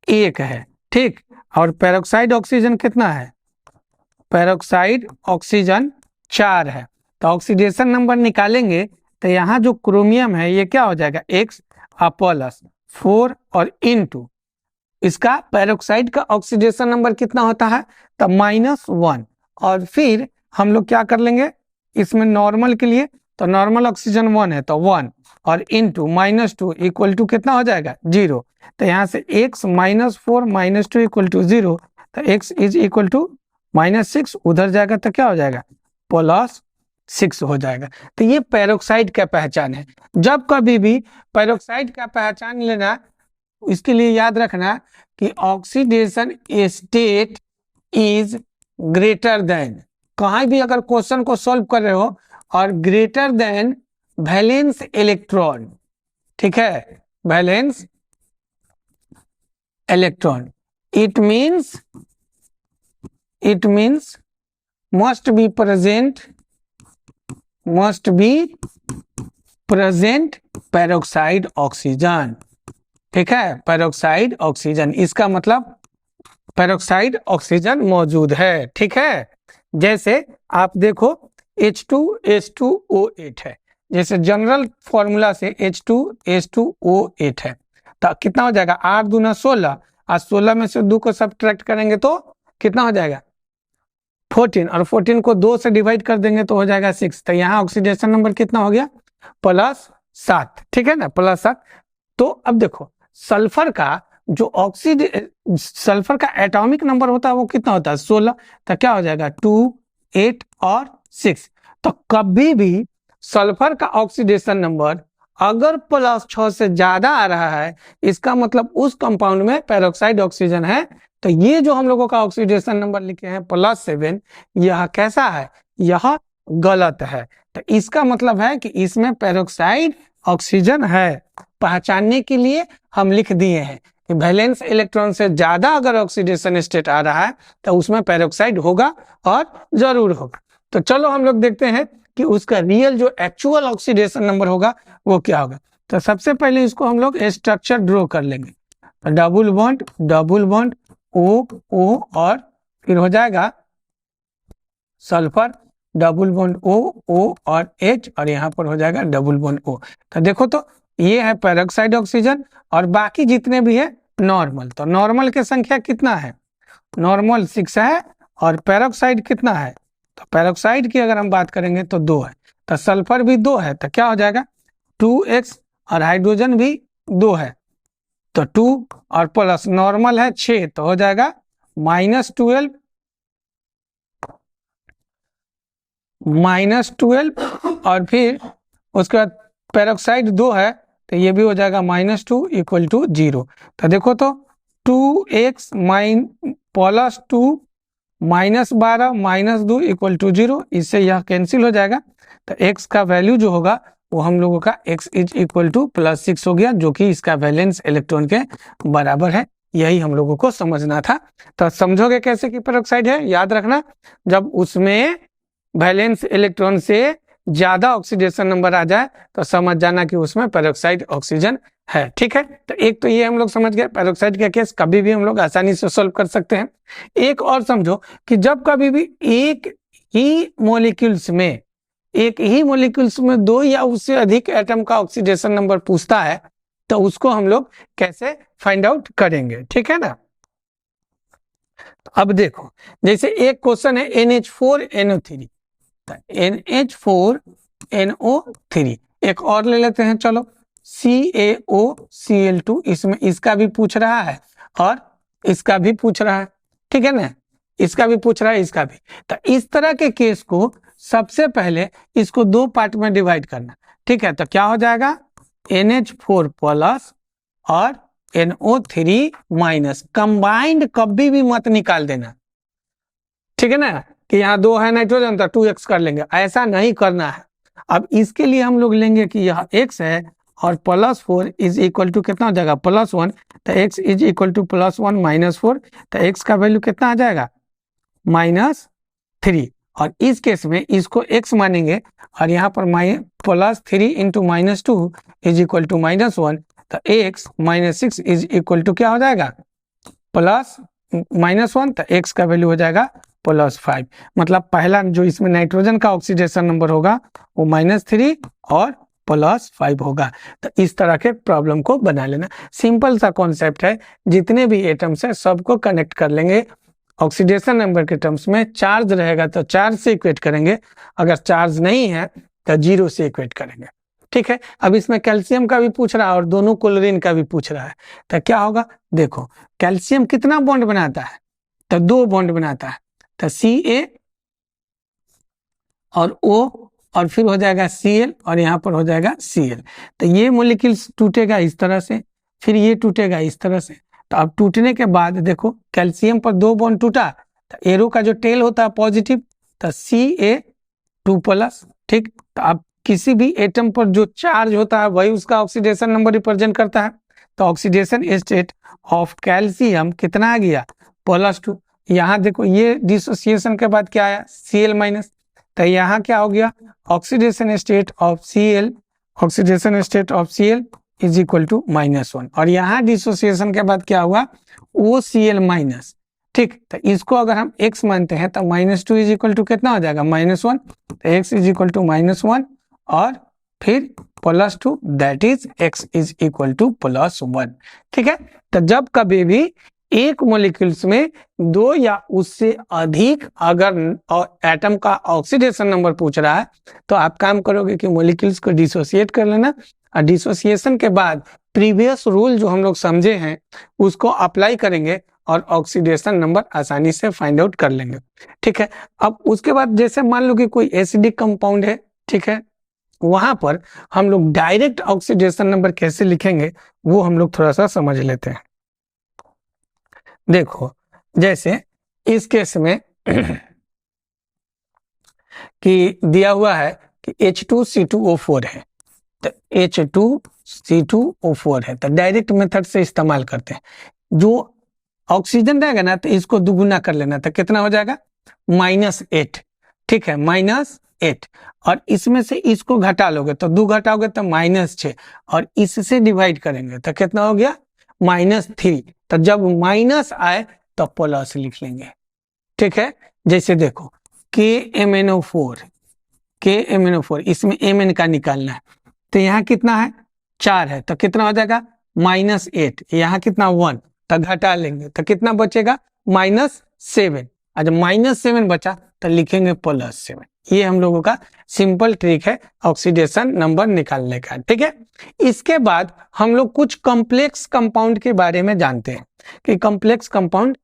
1 है, ठीक। और पेरोक्साइड ऑक्सीजन कितना है? पेरोक्साइड ऑक्सीजन 4 है। तो ऑक्सीडेशन नंबर निकालेंगे तो यहाँ जो क्रोमियम है ये क्या हो जाएगा? X +4 और इनटू इसका पेरोक्साइड का ऑक्सीडेशन नंबर कितना होता है? तो -1। और फिर हम लोग क्या कर लेंगे इसमें नॉर्मल के लिए, तो नॉर्मल ऑक्सीजन 1 है तो 1 और इनटू -2 इक्वल टू कितना हो जाएगा? 0। तो यहाँ से x -4 -2 इक्वल टू 0, तो x इज इक्वल टू -6, उधर जाएगा तो क्या हो जाएगा? +6 हो जाएगा। तो ये पेरोक्साइड का पहचान है। जब कभी भी पेरोक्साइड का पहचान लेना, इसके लिए याद रखना कि oxidation state is greater than, कहीं भी अगर क्वेश्चन को सॉल्व कर रहे हो और ग्रेटर देन वैलेंस इलेक्ट्रॉन, ठीक है, valence electron, it means must be present peroxide oxygen, ठीक है, पेरोक्साइड ऑक्सीजन, इसका मतलब पेरोक्साइड ऑक्सीजन मौजूद है, ठीक है। जैसे आप देखो H2H2O8 है, जैसे जनरल फॉर्मूला से H2H2O8 है, तो कितना हो जाएगा? 8 दूना 16, और 16 में से 2 को सब्ट्रैक्ट करेंगे तो कितना हो जाएगा? 14, और 14 को 2 से डिवाइड कर देंगे तो हो जाएगा 6। तो यहाँ ऑक्सीडेशन नंबर कितना हो गया? +7, ठीक है ना, +7। तो अब देखो सल्फर का जो सल्फर का एटॉमिक नंबर होता है वो कितना होता है? 16। तो क्या हो जाएगा? 2, 8 और 6। तो कभी भी सल्फर का ऑक्सीडेशन नंबर अगर +6 से ज्यादा आ रहा है, इसका मतलब उस कंपाउंड में पेरोक्साइड ऑक्सीजन है। तो ये जो हम लोगों का ऑक्सीडेशन नंबर लिखे हैं +7, यह कैसा है? यह गलत है। तो इसका मतलब है कि इसमें पेरोक्साइड ऑक्सीजन है। पहचानने के लिए हम लिख दिए हैं कि वैलेंस इलेक्ट्रॉन से ज्यादा अगर ऑक्सीडेशन स्टेट आ रहा है तो उसमें पेरोक्साइड होगा और जरूर होगा। तो चलो हम लोग देखते हैं कि उसका रियल जो एक्चुअल ऑक्सीडेशन नंबर होगा वो क्या होगा। तो सबसे पहले इसको हम लोग स्ट्रक्चर ड्रॉ कर लेंगे। डबल बॉन्ड O और फिर हो जाएगा सल्फर, डबल बॉन्ड O और H, और यहाँ पर हो जाएगा डबल बॉन्ड O। तो देखो तो ये है पेरोक्साइड ऑक्सीजन और बाकी जितने भी है नॉर्मल। तो नॉर्मल की संख्या कितना है? नॉर्मल 6 है और पेरोक्साइड कितना है? तो पेरोक्साइड की अगर हम बात करेंगे तो 2 है। तो सल्फर भी 2 है, तो क्या हो जाएगा? 2x, और हाइड्रोजन भी 2 है तो 2 और प्लस नॉर्मल है 6, तो हो जाएगा -12 और फिर उसके बाद पेरोक्साइड 2 है तो ये भी हो जाएगा -2 इक्वल टू 0। तो देखो तो 2x +2 -12 -2 इक्वल टू 0, इससे यह कैंसिल हो जाएगा। तो x का वैल्यू जो होगा वो हम लोगों का x इज इक्वल टू +6 हो गया, जो कि इसका वैलेंस इलेक्ट्रॉन के बराबर है। यही हम लोगों को समझना था। तो समझोगे कैसे कि पेरोक्साइड है? याद रखना, जब उसमें वैलेंस इलेक्ट्रॉन से ज्यादा ऑक्सीडेशन नंबर आ जाए तो समझ जाना कि उसमें पेरोक्साइड ऑक्सीजन है। ठीक है, तो एक तो ये हम लोग समझ गए, पेरोक्साइड का केस कभी भी हम लोग आसानी से सॉल्व कर सकते हैं। एक और समझो कि जब कभी भी एक ही मॉलिक्यूल्स में दो या उससे अधिक एटम का ऑक्सीडेशन नंबर पूछता है तो उसको हम लोग कैसे फाइंड आउट करेंगे। ठीक है ना, अब देखो, जैसे एक क्वेश्चन है NH4NO3, NH4NO3, एक और ले लेते हैं, चलो CaOCl2, इसमें इसका भी पूछ रहा है और इसका भी पूछ रहा है। ठीक है ना, इसका भी पूछ रहा है, इसका भी। तो इस तरह के केस को सबसे पहले इसको दो पार्ट में डिवाइड करना। ठीक है, तो क्या हो जाएगा, NH4 प्लस और NO3 माइनस, कंबाइंड कभी भी मत निकाल देना। ठीक है ना, कि यहाँ दो है नाइट्रोजन तो 2x कर लेंगे, ऐसा नहीं करना है। अब इसके लिए हम लोग लेंगे कि यह x है और +4 इज इक्वल टू कितना हो जाएगा, +1, तो x इज इक्वल टू +1 -4, तो x का वैल्यू कितना आ जाएगा, -3। और इस केस में इसको x मानेंगे और यहाँ पर +3 इंटू -2 इज इक्वल टू -1, तो x -6 इज इक्वल टू क्या हो जाएगा, +-1, तो x का वैल्यू हो जाएगा +5। मतलब पहला जो इसमें नाइट्रोजन का ऑक्सीडेशन नंबर होगा वो -3 और +5 होगा। तो इस तरह के प्रॉब्लम को बना लेना, सिंपल सा कॉन्सेप्ट है। जितने भी एटम्स है सबको कनेक्ट कर लेंगे, ऑक्सीडेशन नंबर के टर्म्स में चार्ज रहेगा तो चार्ज से इक्वेट करेंगे, अगर चार्ज नहीं है तो 0 से इक्वेट करेंगे। ठीक है, अब इसमें कैल्शियम का भी पूछ रहा है और दोनों क्लोरीन का भी पूछ रहा है, तो क्या होगा, देखो कैल्शियम कितना बॉन्ड बनाता है, तो 2 बॉन्ड बनाता है, तो Ca और O और फिर हो जाएगा Cl और यहाँ पर हो जाएगा Cl। तो ये मॉलिक्यूल्स टूटेगा इस तरह से, फिर ये टूटेगा इस तरह से। तो अब टूटने के बाद देखो कैल्शियम पर 2 बॉन्ड टूटा, तो एरो का जो टेल होता है पॉजिटिव, तो Ca2+। ठीक, तो अब किसी भी एटम पर जो चार्ज होता है वही उसका ऑक्सीडेशन नंबर रिप्रेजेंट करता है। तो ऑक्सीडेशन स्टेट ऑफ कैल्शियम कितना आ गया, +2। यहाँ देखो ये डिसोसिएशन के बाद क्या आया, Cl-, तो यहाँ क्या हो गया, oxidation state of Cl is equal to -1, और यहाँ डिसोसिएशन के बाद क्या हुआ, OCl-। ठीक, तो इसको अगर हम x मानते हैं तो -2 इज इक्वल टू कितना हो जाएगा, -1, तो x इज इक्वल टू -1 और फिर +2, that is x is equal to +1। ठीक है, तो जब कभी भी एक मॉलिक्यूल्स में 2 या उससे अधिक अगर एटम का ऑक्सीडेशन नंबर पूछ रहा है तो आप काम करोगे कि मॉलिक्यूल्स को डिसोसिएट कर लेना, और डिसोसिएशन के बाद प्रीवियस रूल जो हम लोग समझे हैं उसको अप्लाई करेंगे और ऑक्सीडेशन नंबर आसानी से फाइंड आउट कर लेंगे। ठीक है, अब उसके बाद जैसे मान लो कि कोई एसिडिक कंपाउंड है, ठीक है, वहां पर हम लोग डायरेक्ट ऑक्सीडेशन नंबर कैसे लिखेंगे वो हम लोग थोड़ा सा समझ लेते हैं। देखो जैसे इस केस में कि दिया हुआ है कि H2C2O4 है, तो H2C2O4 है, तो डायरेक्ट मेथड से इस्तेमाल करते हैं। जो ऑक्सीजन रहेगा ना तो इसको दुगुना कर लेना, तो कितना हो जाएगा, -8। ठीक है, -8, और इसमें से इसको घटा लोगे तो 2 घटाओगे तो -6, और इससे डिवाइड करेंगे तो कितना हो गया, -3। तो जब माइनस आए तो प्लस लिख लेंगे। ठीक है, जैसे देखो KMNO4 इसमें Mn का निकालना है, तो यहाँ कितना है, 4 है, तो कितना हो जाएगा, -8, यहाँ कितना 1, तो घटा लेंगे तो कितना बचेगा, -7, और जब -7 बचा तो लिखेंगे +7। ये हम लोगों का सिंपल ट्रिक है ऑक्सीडेशन नंबर निकालने का। ठीक है, इसके बाद हम लोग कुछ कॉम्प्लेक्स कंपाउंड के बारे में जानते हैं कि कॉम्प्लेक्स कंपाउंड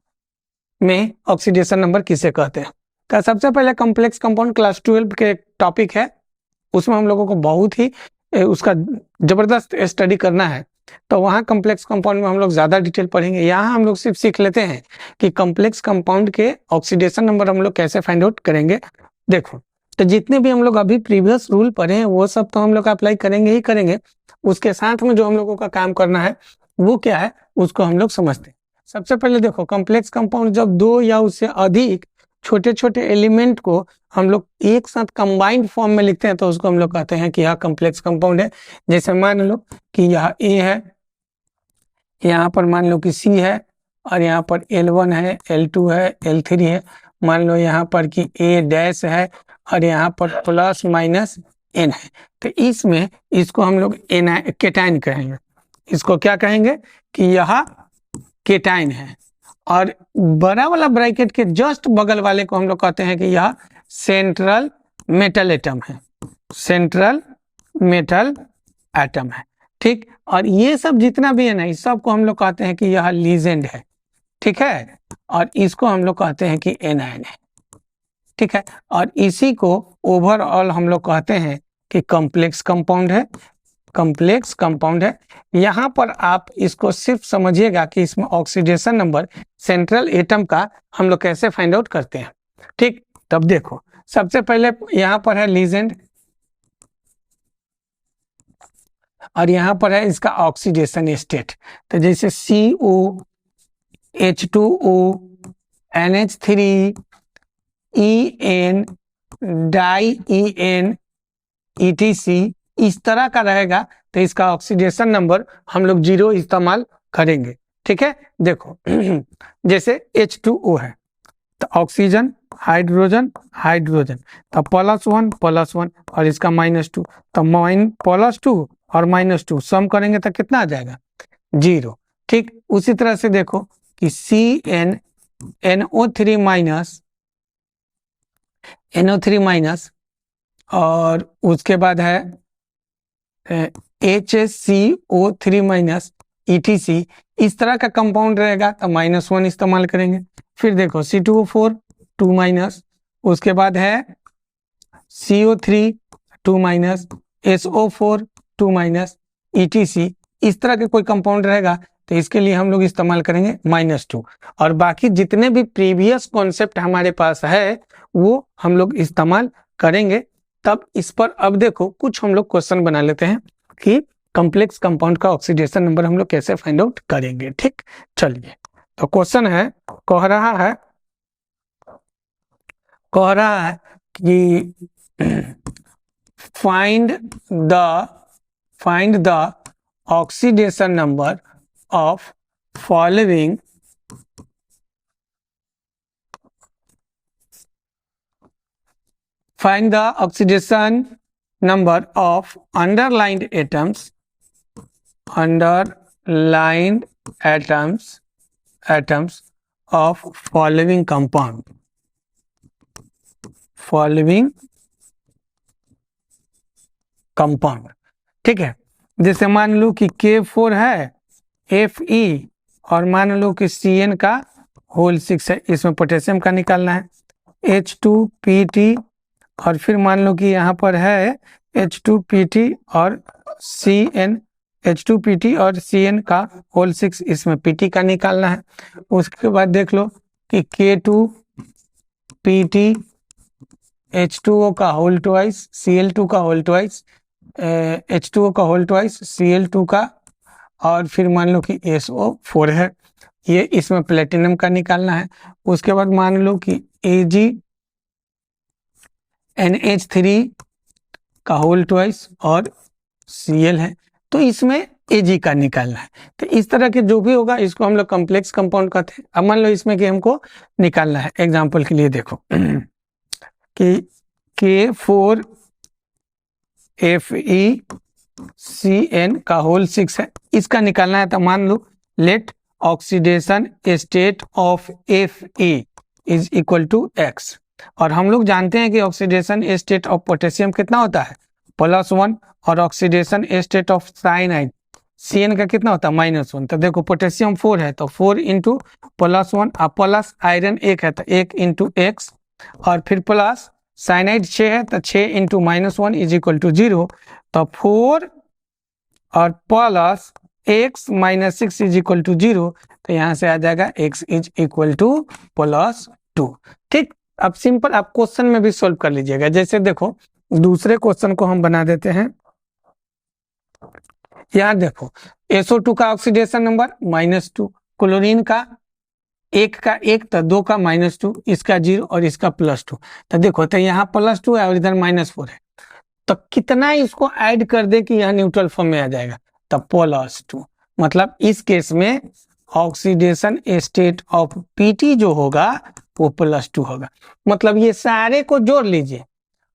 में ऑक्सीडेशन नंबर किसे कहते हैं। तो सबसे पहले कॉम्प्लेक्स कंपाउंड क्लास 12 के टॉपिक है, उसमें हम लोगों को बहुत ही उसका जबरदस्त स्टडी करना है, तो वहाँ कॉम्प्लेक्स कंपाउंड में हम लोग ज्यादा डिटेल पढ़ेंगे। यहाँ हम लोग सिर्फ सीख लेते हैं कि कॉम्प्लेक्स कंपाउंड के ऑक्सीडेशन नंबर हम लोग कैसे फाइंड आउट करेंगे। देखो, तो जितने भी हम लोग अभी प्रीवियस रूल पढ़े हैं वो सब तो हम लोग अप्लाई करेंगे ही करेंगे, उसके साथ में जो हम लोगों का काम करना है वो क्या है उसको हम लोग समझते हैं। सबसे पहले देखो कॉम्प्लेक्स कंपाउंड जब दो या उससे अधिक छोटे छोटे एलिमेंट को हम लोग एक साथ कंबाइंड फॉर्म में लिखते हैं तो उसको हम लोग कहते हैं कि यह कॉम्प्लेक्स कंपाउंड है। जैसे मान लो कि यह ए है, यहाँ पर मान लो कि सी है, और यहाँ पर L1 है, L2 है, L3 है। मान लो यहाँ पर कि ए डैश है और यहाँ पर प्लस माइनस एन है, तो इसमें इसको हम लोग केटाइन कहेंगे। इसको क्या कहेंगे कि यह केटाइन है। और बड़ा वाला ब्रैकेट के जस्ट बगल वाले को हम लोग कहते हैं कि यह सेंट्रल मेटल एटम है, सेंट्रल मेटल एटम है। ठीक, और ये सब जितना भी है ना, इस सब को हम लोग कहते हैं कि यह लीजेंड है। ठीक है, और इसको हम लोग कहते हैं कि एनायन है। ठीक है, और इसी को ओवरऑल हम लोग कहते हैं कि कॉम्प्लेक्स कंपाउंड है, कॉम्प्लेक्स कंपाउंड है। यहाँ पर आप इसको सिर्फ समझिएगा कि इसमें ऑक्सीडेशन नंबर सेंट्रल एटम का हम लोग कैसे फाइंड आउट करते हैं। ठीक, तब देखो सबसे पहले यहाँ पर है लीजेंड और यहाँ पर है इसका ऑक्सीडेशन स्टेट। तो जैसे CO, H2O, NH3, EN, di EN, ETC इस तरह का रहेगा, तो इसका ऑक्सीडेशन नंबर हम लोग 0 इस्तेमाल करेंगे। ठीक है, देखो जैसे H2O है तो ऑक्सीजन हाइड्रोजन हाइड्रोजन, तो +1 और इसका -2, तो +2 और -2 सम करेंगे तो कितना आ जाएगा 0। ठीक, उसी तरह से देखो कि NO3- और उसके बाद है HCO3- ETC इस तरह का कंपाउंड रहेगा तो -1 इस्तेमाल करेंगे। फिर देखो C2O4 2-, उसके बाद है CO3 2-, SO4 2-, ETC इस तरह के कोई कंपाउंड रहेगा तो इसके लिए हम लोग इस्तेमाल करेंगे -2। और बाकी जितने भी प्रीवियस कॉन्सेप्ट हमारे पास है वो हम लोग इस्तेमाल करेंगे। तब इस पर अब देखो कुछ हम लोग क्वेश्चन बना लेते हैं कि कॉम्प्लेक्स कंपाउंड का ऑक्सीडेशन नंबर हम लोग कैसे फाइंड आउट करेंगे। ठीक, चलिए, तो क्वेश्चन है, कह रहा है कि find the oxidation number of following find the oxidation number of underlined atoms of following compound। ठीक है, जैसे मान लो कि K4 है Fe और मान लो कि Cn का होल 6 है, इसमें पोटेशियम का निकालना है H2PT, और फिर मान लो कि यहाँ पर है H2PT और Cn, H2PT और Cn का होल 6, इसमें PT का निकालना है। उसके बाद देख लो कि K2PT H2O का होल ट्वाइस, Cl2 का होल ट्वाइस, H2O का होल ट्वाइस, Cl2 का, और फिर मान लो कि SO4 है, ये इसमें प्लेटिनम का निकालना है। उसके बाद मान लो कि AgNH3 का होल ट्वाइस और Cl है, तो इसमें Ag का निकालना है। तो इस तरह के जो भी होगा इसको हम लोग कॉम्प्लेक्स कंपाउंड कहते हैं। अब मान लो इसमें कि हमको निकालना है, एग्जांपल के लिए देखो कि K4FeCn का होल 6 है, इसका निकालना है। तो मान लो let oxidation state of Fe is equal to X, और हम लोग जानते हैं कि ऑक्सीडेशन स्टेट ऑफ पोटेशियम कितना होता है +1, और oxidation state of cyanide Cn का कितना होता है -1। तो देखो पोटेशियम 4 है तो 4 × +1, प्लस आयरन 1 है तो 1 × X, और फिर प्लस साइनाइड 6 है तो 6 × -1 इज इक्वल टू 0। तो 4 और plus X - 6 is equal to 0, तो यहाँ से आ जाएगा X इज इक्वल टू +2। ठीक, अब सिंपल आप क्वेश्चन में भी सोल्व कर लीजिएगा। जैसे देखो दूसरे क्वेश्चन को हम बना देते हैं। यहाँ देखो SO2 का ऑक्सीडेशन नंबर -2, क्लोरीन का एक का एक, तो 2 का -2, इसका 0 और इसका +2। तो देखो, तो यहाँ +2 है और इधर -4 है, तो कितना इसको ऐड कर दे कि यह न्यूट्रल फॉर्म में आ जाएगा, तो +2। मतलब इस केस में ऑक्सीडेशन स्टेट ऑफ पीटी जो होगा वो +2 होगा। मतलब ये सारे को जोड़ लीजिए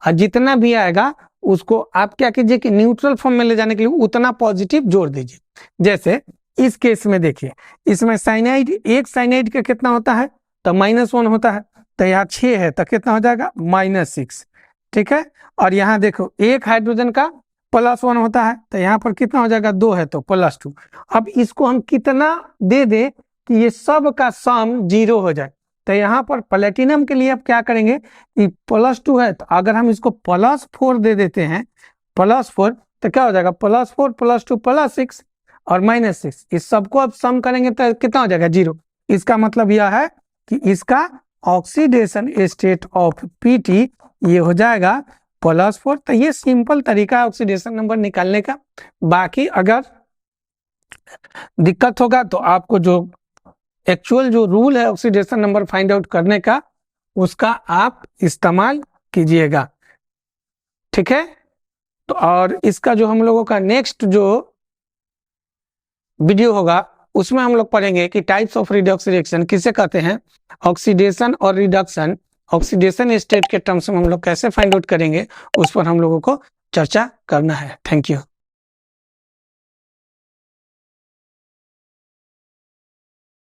और जितना भी आएगा उसको आप क्या कीजिए कि न्यूट्रल फॉर्म में ले जाने के लिए उतना पॉजिटिव जोड़ दीजिए। जैसे इस केस में देखिए, इसमें साइनाइड, एक साइनाइड का कितना होता है, तो -1 होता है, तो यहाँ 6 है तो कितना हो जाएगा, -6। ठीक है, और यहाँ देखो एक हाइड्रोजन का +1 होता है, तो यहाँ पर कितना हो जाएगा, 2 है तो +2। अब इसको हम कितना दे दे कि ये सब का सम 0 हो जाए, तो यहाँ पर प्लेटिनम के लिए अब क्या करेंगे कि +2 है, तो अगर हम इसको +4 दे देते हैं, +4, तो क्या हो जाएगा, +4 +2 +6 और -6, इस सबको अब सम करेंगे तो कितना हो जाएगा, 0। इसका मतलब यह है कि इसका ऑक्सीडेशन स्टेट ऑफ पीटी ये हो जाएगा +4। तो ये सिंपल तरीका है ऑक्सीडेशन नंबर निकालने का। बाकी अगर दिक्कत होगा तो आपको जो एक्चुअल जो रूल है ऑक्सीडेशन नंबर फाइंड आउट करने का, उसका आप इस्तेमाल कीजिएगा। ठीक है, तो और इसका जो हम लोगों का नेक्स्ट जो वीडियो होगा उसमें हम लोग पढ़ेंगे कि टाइप्स ऑफ रिडॉक्स रिएक्शन किसे कहते हैं, ऑक्सीडेशन और रिडक्शन, ऑक्सीडेशन स्टेट के टर्म्स में हम लोग कैसे फाइंड आउट करेंगे, उस पर हम लोगों को चर्चा करना है। Thank you.